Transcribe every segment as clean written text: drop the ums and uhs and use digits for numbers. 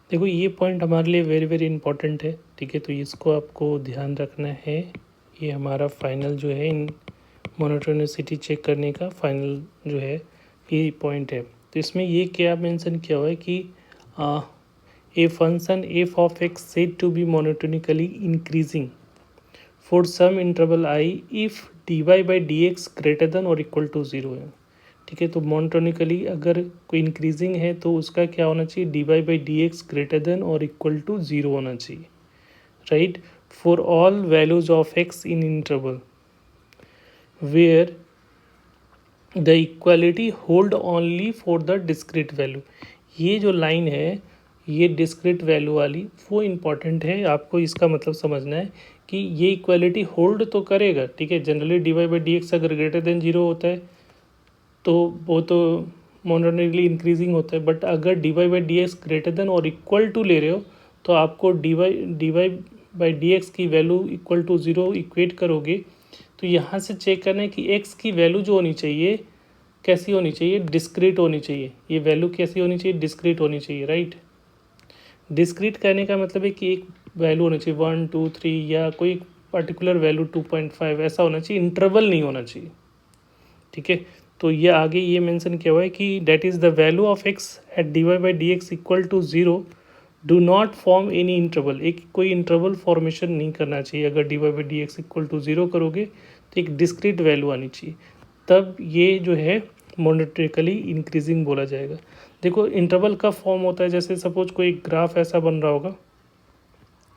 देखो ये पॉइंट हमारे लिए वेरी वेरी इंपॉर्टेंट है, ठीक है। तो इसको आपको ध्यान रखना है। ये हमारा फाइनल जो है इन मोनोटोनिसिटी चेक करने का फाइनल जो है ये पॉइंट है। तो इसमें ये क्या मेंशन किया हुआ है कि a function f of x said to be monotonically increasing for some interval I if d y by d x greater than और इक्वल टू ज़ीरो है, ठीक है। तो मोनोटोनिकली अगर कोई इंक्रीजिंग है तो उसका क्या होना चाहिए, d y by d x greater than और इक्वल टू ज़ीरो होना चाहिए, right, for all values of x in interval where the equality hold only for the discrete value. ये जो लाइन है ये डिस्क्रीट वैल्यू वाली वो इम्पॉर्टेंट है, आपको इसका मतलब समझना है कि ये इक्वालिटी होल्ड तो करेगा, ठीक है। Generally d y by d x अगर ग्रेटर देन जीरो होता है तो वो तो मोनोटोनिकली इंक्रीजिंग होता है, बट अगर d y by d x greater than और इक्वल टू ले रहे हो तो आपको d y by d x की value equal to zero equate करोगे। तो यहाँ से चेक करना है कि एक्स की वैल्यू जो होनी चाहिए कैसी होनी चाहिए, डिस्क्रीट होनी चाहिए। ये वैल्यू कैसी होनी चाहिए, डिस्क्रीट होनी चाहिए, राइट। डिस्क्रीट कहने का मतलब है कि एक वैल्यू होनी चाहिए 1 2 3 या कोई पर्टिकुलर वैल्यू 2.5 ऐसा होना चाहिए, इंटरवल नहीं होना चाहिए, ठीक है। तो ये आगे ये मेंशन किया हुआ है कि that is the value of x at d y by d x equal to zero do not form any interval. एक कोई इंटरवल फॉर्मेशन नहीं करना चाहिए। अगर d y by d x equal to zero करोगे तो एक डिस्क्रीट वैल्यू आनी चाहिए, तब ये जो है मोनोटोनिकली इंक्रीजिंग बोला जाएगा। देखो इंटरवल का फॉर्म होता है, जैसे सपोज कोई ग्राफ ऐसा बन रहा होगा,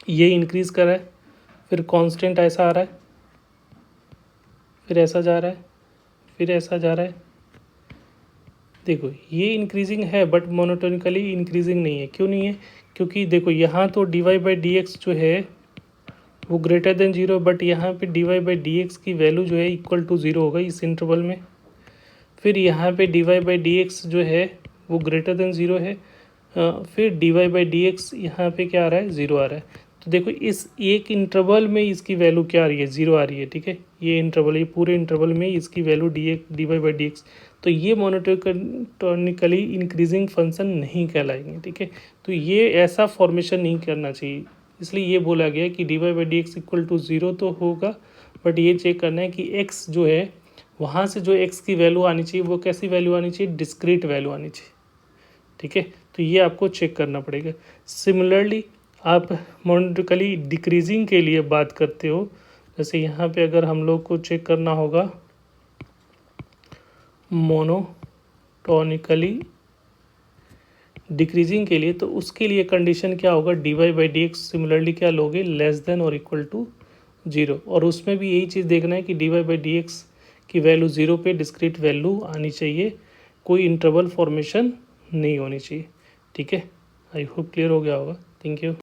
ये इंक्रीज़ कर रहा है, फिर कांस्टेंट ऐसा आ रहा है, फिर ऐसा जा रहा है, फिर ऐसा जा रहा है। देखो ये इंक्रीजिंग है बट मोनोटोनिकली इंक्रीजिंग नहीं है। क्यों नहीं है, क्योंकि देखो यहाँ तो d y by d x जो है वो ग्रेटर देन ज़ीरो, बट यहाँ पे d y by d x की वैल्यू जो है इक्वल टू ज़ीरो होगा इस इंटरवल में। फिर यहाँ पे d y by d x जो है वो ग्रेटर देन ज़ीरो है, फिर d y by d x यहाँ पे क्या आ रहा है, ज़ीरो आ रहा है। तो देखो इस एक इंटरवल में इसकी वैल्यू क्या आ रही है, ज़ीरो आ रही है, ठीक है। ये इंटरवल, ये पूरे इंटरवल में इसकी value d y by d x, तो ये मोनोटोनिकली इंक्रीजिंग फंक्शन नहीं कहलाएंगे, ठीक है। तो ये ऐसा फॉर्मेशन नहीं करना चाहिए, इसलिए ये बोला गया कि d y by d x equal to zero तो होगा, बट ये चेक करना है कि एक्स जो है वहाँ से जो एक्स की वैल्यू आनी चाहिए वो कैसी वैल्यू आनी चाहिए, डिस्क्रीट वैल्यू आनी चाहिए, ठीक है। तो ये आपको चेक करना पड़ेगा। सिमिलरली आप मोनोटोनिकली डिक्रीजिंग के लिए बात करते हो, जैसे यहाँ पे अगर हम लोग को चेक करना होगा मोनोटोनिकली डिक्रीजिंग के लिए, तो उसके लिए कंडीशन क्या होगा, d y by d x similarly क्या लोगे, लेस देन और इक्वल टू ज़ीरो। और उसमें भी यही चीज़ देखना है कि d y by d x की वैल्यू ज़ीरो पे डिस्क्रीट वैल्यू आनी चाहिए, कोई इंटरवल फॉर्मेशन नहीं होनी चाहिए, ठीक है। आई होप क्लियर हो गया होगा। Thank you.